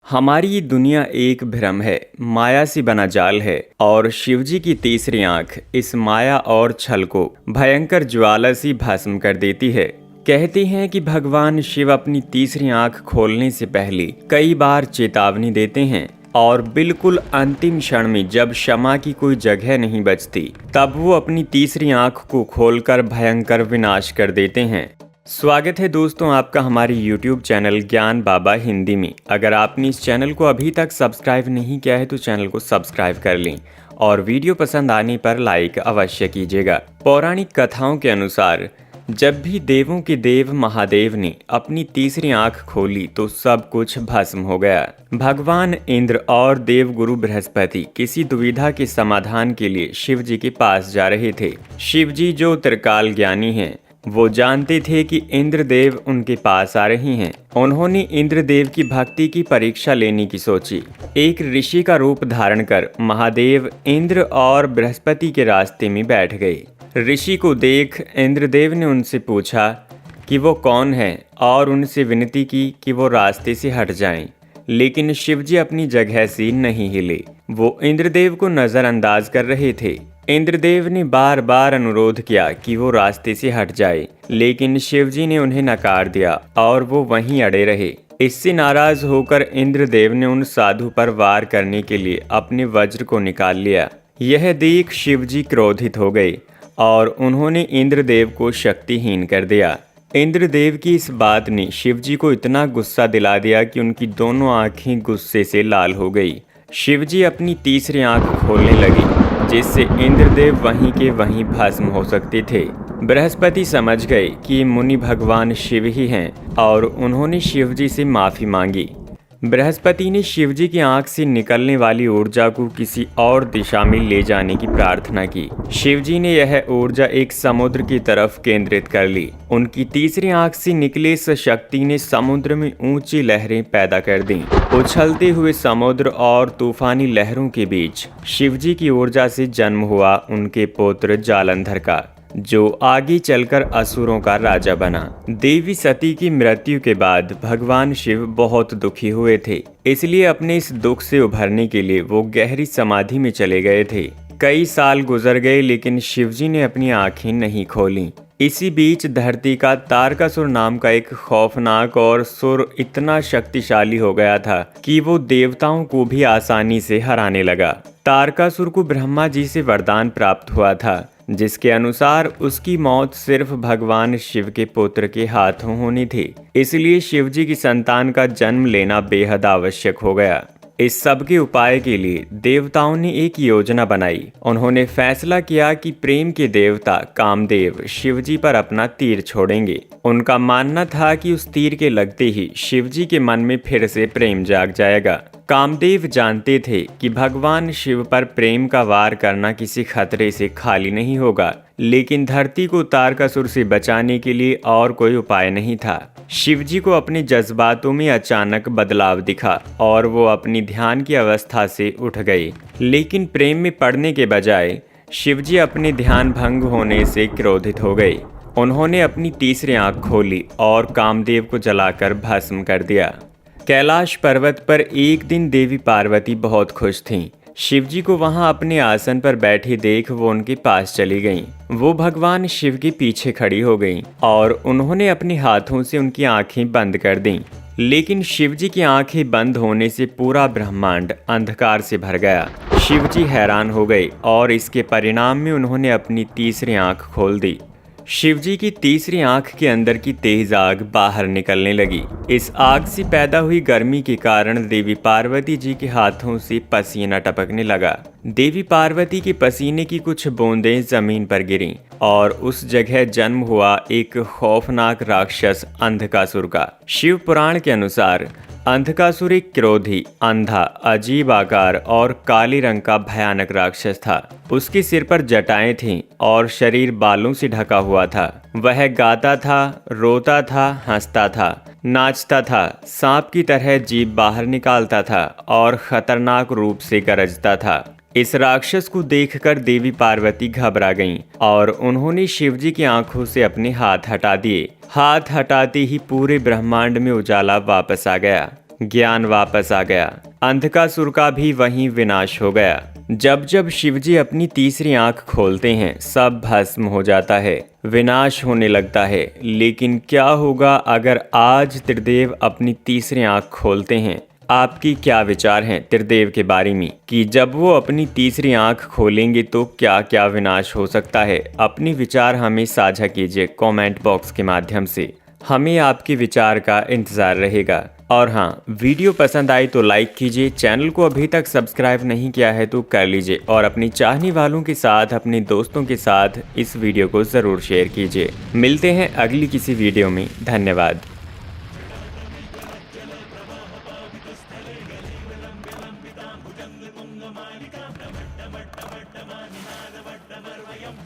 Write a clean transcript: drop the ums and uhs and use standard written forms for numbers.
हमारी ये दुनिया एक भ्रम है, माया से बना जाल है और शिवजी की तीसरी आंख इस माया और छल को भयंकर ज्वाला सी भस्म कर देती है। कहते हैं कि भगवान शिव अपनी तीसरी आंख खोलने से पहले कई बार चेतावनी देते हैं और बिल्कुल अंतिम क्षण में जब क्षमा की कोई जगह नहीं बचती, तब वो अपनी तीसरी आंख को खोलकर भयंकर विनाश कर देते हैं। स्वागत है दोस्तों आपका हमारे YouTube चैनल ज्ञान बाबा हिंदी में। अगर आपने इस चैनल को अभी तक सब्सक्राइब नहीं किया है तो चैनल को सब्सक्राइब कर लें और वीडियो पसंद आने पर लाइक अवश्य कीजिएगा। पौराणिक कथाओं के अनुसार जब भी देवों के देव महादेव ने अपनी तीसरी आंख खोली तो सब कुछ भस्म हो गया। भगवान इंद्र और देवगुरु बृहस्पति किसी दुविधा के समाधान के लिए शिव जी के पास जा रहे थे। शिव जी जो त्रिकाल ज्ञानी हैं, वो जानते थे कि इंद्रदेव उनके पास आ रहे हैं। उन्होंने इंद्रदेव की भक्ति की परीक्षा लेने की सोची। एक ऋषि का रूप धारण कर महादेव इंद्र और बृहस्पति के रास्ते में बैठ गए। ऋषि को देख इंद्रदेव ने उनसे पूछा कि वो कौन है और उनसे विनती की कि वो रास्ते से हट जाएं। लेकिन शिवजी अपनी जगह से नहीं हिले। वो इंद्रदेव को नजरअंदाज कर रहे थे। इंद्रदेव ने बार बार अनुरोध किया कि वो रास्ते से हट जाए, लेकिन शिवजी ने उन्हें नकार दिया और वो वहीं अड़े रहे। इससे नाराज होकर इंद्रदेव ने उन साधु पर वार करने के लिए अपने वज्र को निकाल लिया। यह देख शिवजी क्रोधित हो गए और उन्होंने इंद्रदेव को शक्तिहीन कर दिया। इंद्रदेव की इस बात ने शिवजी को इतना गुस्सा दिला दिया कि उनकी दोनों आंखें गुस्से से लाल हो गई। शिवजी अपनी तीसरी आंख खोलने लगी, जिससे इंद्रदेव वहीं के वहीं भस्म हो सकते थे। बृहस्पति समझ गए कि मुनि भगवान शिव ही हैं और उन्होंने शिवजी से माफी मांगी। बृहस्पति ने शिवजी की आंख से निकलने वाली ऊर्जा को किसी और दिशा में ले जाने की प्रार्थना की। शिवजी ने यह ऊर्जा एक समुद्र की तरफ केंद्रित कर ली। उनकी तीसरी आंख से निकले इस शक्ति ने समुद्र में ऊंची लहरें पैदा कर दी। उछलते हुए समुद्र और तूफानी लहरों के बीच शिवजी की ऊर्जा से जन्म हुआ उनके पुत्र जालंधर का, जो आगे चलकर असुरों का राजा बना। देवी सती की मृत्यु के बाद भगवान शिव बहुत दुखी हुए थे, इसलिए अपने इस दुख से उभरने के लिए वो गहरी समाधि में चले गए थे। कई साल गुजर गए लेकिन शिवजी ने अपनी आंखें नहीं खोलीं। इसी बीच धरती का तारकासुर नाम का एक खौफनाक और सुर इतना शक्तिशाली हो गया था कि वो देवताओं को भी आसानी से हराने लगा। तारकासुर को ब्रह्मा जी से वरदान प्राप्त हुआ था, जिसके अनुसार उसकी मौत सिर्फ भगवान शिव के पुत्र के हाथों होनी थी। इसलिए शिवजी की संतान का जन्म लेना बेहद आवश्यक हो गया। इस सब के उपाय के लिए देवताओं ने एक योजना बनाई। उन्होंने फैसला किया कि प्रेम के देवता कामदेव शिवजी पर अपना तीर छोड़ेंगे। उनका मानना था कि उस तीर के लगते ही शिवजी के मन में फिर से प्रेम जाग जाएगा। कामदेव जानते थे कि भगवान शिव पर प्रेम का वार करना किसी खतरे से खाली नहीं होगा, लेकिन धरती को तारकासुर से बचाने के लिए और कोई उपाय नहीं था। शिवजी को अपने जज्बातों में अचानक बदलाव दिखा और वो अपनी ध्यान की अवस्था से उठ गए। लेकिन प्रेम में पड़ने के बजाय शिवजी अपने ध्यान भंग होने से क्रोधित हो गए। उन्होंने अपनी तीसरी आंख खोली और कामदेव को जलाकर भस्म कर दिया। कैलाश पर्वत पर एक दिन देवी पार्वती बहुत खुश थीं। शिवजी को वहां अपने आसन पर बैठे देख वो उनके पास चली गईं। वो भगवान शिव के पीछे खड़ी हो गईं और उन्होंने अपने हाथों से उनकी आंखें बंद कर दीं। लेकिन शिवजी की आंखें बंद होने से पूरा ब्रह्मांड अंधकार से भर गया। शिवजी हैरान हो गए और इसके परिणाम में उन्होंने अपनी तीसरी आंख खोल दी। शिवजी की तीसरी आंख के अंदर की तेज आग बाहर निकलने लगी। इस आग से पैदा हुई गर्मी के कारण देवी पार्वती जी के हाथों से पसीना टपकने लगा। देवी पार्वती के पसीने की कुछ बूंदें जमीन पर गिरीं और उस जगह जन्म हुआ एक खौफनाक राक्षस अंधकासुर का। शिव पुराण के अनुसार अंधकासुर एक क्रोधी, अंधा, अजीब आकार और काले रंग का भयानक राक्षस था। उसके सिर पर जटाएं थीं और शरीर बालों से ढका हुआ था। वह गाता था, रोता था, हंसता था, नाचता था, सांप की तरह जीभ बाहर निकालता था और खतरनाक रूप से गरजता था। इस राक्षस को देखकर देवी पार्वती घबरा गईं और उन्होंने शिवजी की आंखों से अपने हाथ हटा दिए। हाथ हटाते ही पूरे ब्रह्मांड में उजाला वापस आ गया। ज्ञान वापस आ गया। अंधकासुर का भी वहीं विनाश हो गया। जब जब शिवजी अपनी तीसरी आंख खोलते हैं सब भस्म हो जाता है, विनाश होने लगता है। लेकिन क्या होगा अगर आज त्रिदेव अपनी तीसरी आंख खोलते हैं? आपकी क्या विचार हैं त्रिदेव के बारे में कि जब वो अपनी तीसरी आंख खोलेंगे तो क्या क्या विनाश हो सकता है? अपनी विचार हमें साझा कीजिए कमेंट बॉक्स के माध्यम से। हमें आपके विचार का इंतज़ार रहेगा। और हाँ, वीडियो पसंद आई तो लाइक कीजिए, चैनल को अभी तक सब्सक्राइब नहीं किया है तो कर लीजिए और अपनी चाहने वालों के साथ, अपने दोस्तों के साथ इस वीडियो को ज़रूर शेयर कीजिए। मिलते हैं अगली किसी वीडियो में। धन्यवाद।